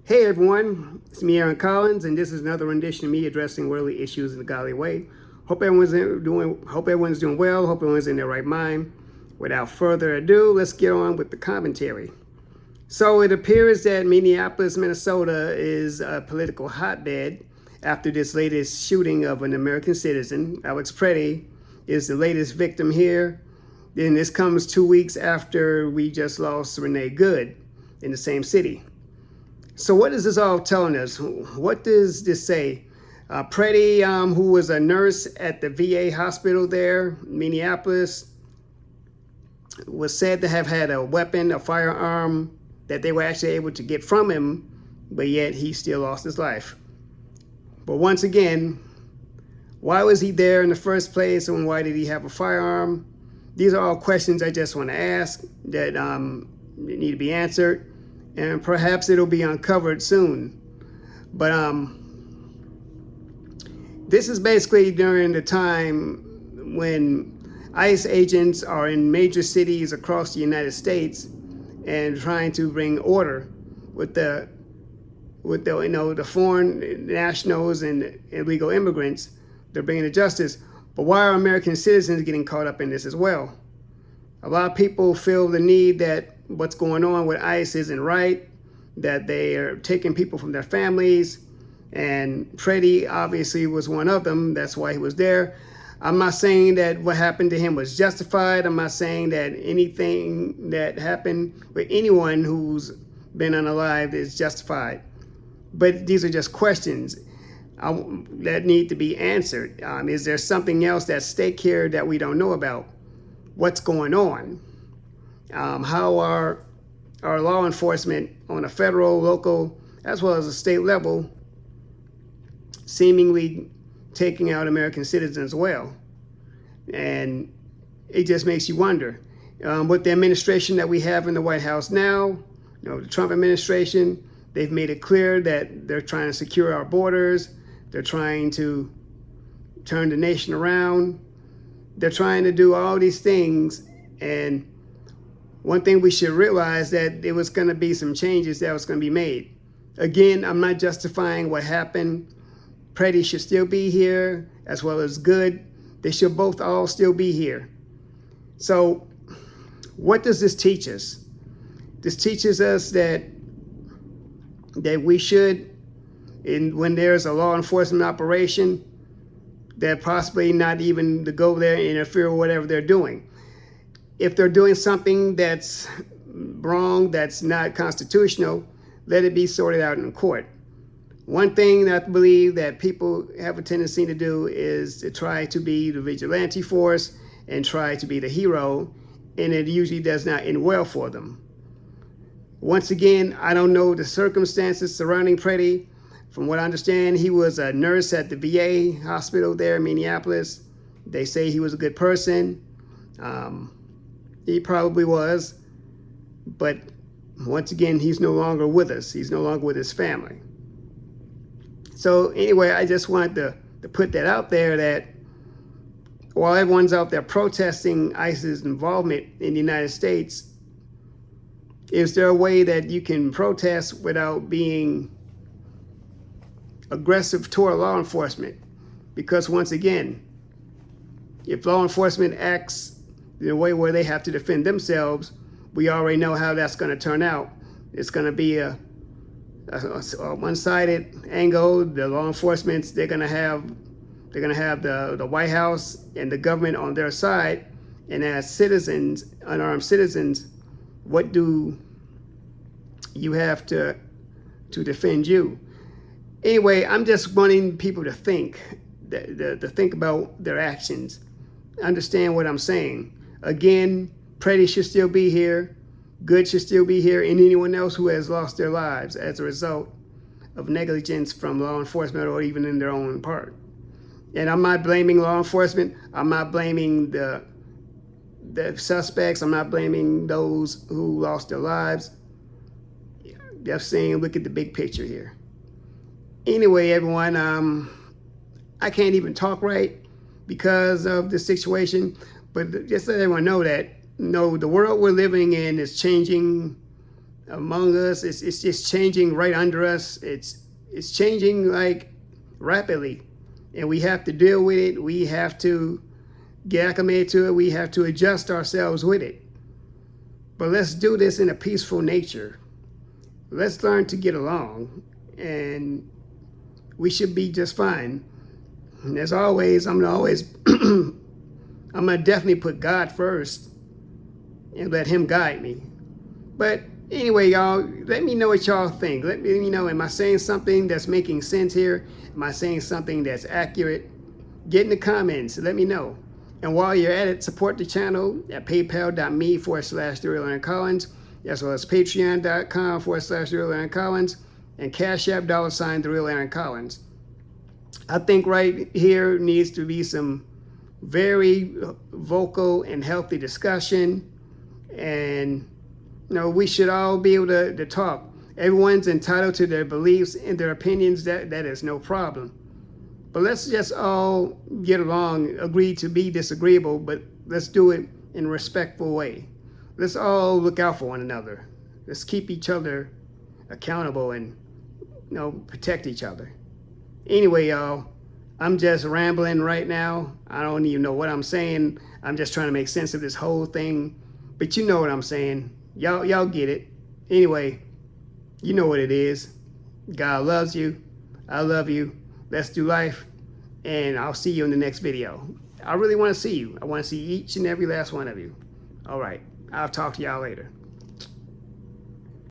Hey everyone, it's me, Aaron Collins, and this is another rendition of me addressing worldly issues in a godly way. Hope everyone's doing well. Hope everyone's in their right mind. Without further ado, let's get on with the commentary. So it appears that Minneapolis, Minnesota, is a political hotbed after this latest shooting of an American citizen. Alex Preddy is the latest victim here. Then this comes 2 weeks after we just lost Renee Good in the same city. So what is this all telling us? What does this say? Preddy, who was a nurse at the VA hospital there, Minneapolis, was said to have had a weapon, a firearm, that they were actually able to get from him, but yet he still lost his life. But once again, why was he there in the first place, and why did he have a firearm? These are all questions I just want to ask that need to be answered. And perhaps it'll be uncovered soon. But this is basically during the time when ICE agents are in major cities across the United States and trying to bring order with the foreign nationals and illegal immigrants. They're bringing to justice. But why are American citizens getting caught up in this as well? A lot of people feel the need that what's going on with ICE isn't right, that they are taking people from their families, and Preddy obviously was one of them. That's why he was there. I'm not saying that what happened to him was justified. I'm not saying that anything that happened with anyone who's been unalived is justified. But these are just questions that need to be answered. Is there something else at stake here that we don't know about? What's going on? How are our law enforcement on a federal, local, as well as a state level seemingly taking out American citizens well? And it just makes you wonder. With the administration that we have in the White House now, the Trump administration, they've made it clear that they're trying to secure our borders. They're trying to turn the nation around. They're trying to do all these things. And one thing we should realize that there was going to be some changes that was going to be made. Again, I'm not justifying what happened. Preddy should still be here, as well as Good. They should both all still be here. So what does this teach us? This teaches us that we should, when there's a law enforcement operation, that possibly not even to go there and interfere with whatever they're doing. If they're doing something that's wrong, that's not constitutional, let it be sorted out in court. One thing that I believe that people have a tendency to do is to try to be the vigilante force and try to be the hero, and it usually does not end well for them. Once again, I don't know the circumstances surrounding Preddy. From what I understand, he was a nurse at the VA hospital there in Minneapolis. They say he was a good person. He probably was. But once again, he's no longer with us. He's no longer with his family. So anyway, I just wanted to put that out there, that while everyone's out there protesting ICE's involvement in the United States, is there a way that you can protest without being aggressive toward law enforcement? Because once again, if law enforcement acts in a way where they have to defend themselves, we already know how that's going to turn out. It's going to be a one-sided angle. The law enforcement, they're going to have the White House and the government on their side, and as citizens, unarmed citizens, what do you have to defend you? Anyway, I'm just wanting people to think about their actions, understand what I'm saying. Again, Preddy should still be here, Good should still be here, and anyone else who has lost their lives as a result of negligence from law enforcement or even in their own part. And I'm not blaming law enforcement. I'm not blaming the suspects. I'm not blaming those who lost their lives. Just saying, look at the big picture here. Anyway, everyone, I can't even talk right because of the situation, but just let everyone know that the world we're living in is changing among us. It's just changing right under us. It's changing like rapidly, and we have to deal with it. We have to get acclimated to it. We have to adjust ourselves with it. But let's do this in a peaceful nature. Let's learn to get along, and we should be just fine. And as always, I'm gonna definitely put God first and let Him guide me. But anyway, y'all, let me know what y'all think. Let me know, am I saying something that's making sense here? Am I saying something that's accurate? Get in the comments, let me know. And while you're at it, support the channel at paypal.me/TheRealAaronCollins, as well as patreon.com/TheRealAaronCollins, and Cash App $TheRealAaronCollins. I think right here needs to be some very vocal and healthy discussion, and we should all be able to talk. Everyone's entitled to their beliefs and their opinions. That is no problem. But let's just all get along, agree to be disagreeable, but let's do it in a respectful way. Let's all look out for one another. Let's keep each other accountable and protect each other. Anyway, y'all, I'm just rambling right now. I don't even know what I'm saying. I'm just trying to make sense of this whole thing. But you know what I'm saying. Y'all get it. Anyway, you know what it is. God loves you. I love you. Let's do life. And I'll see you in the next video. I really want to see you. I want to see each and every last one of you. All right. I'll talk to y'all later.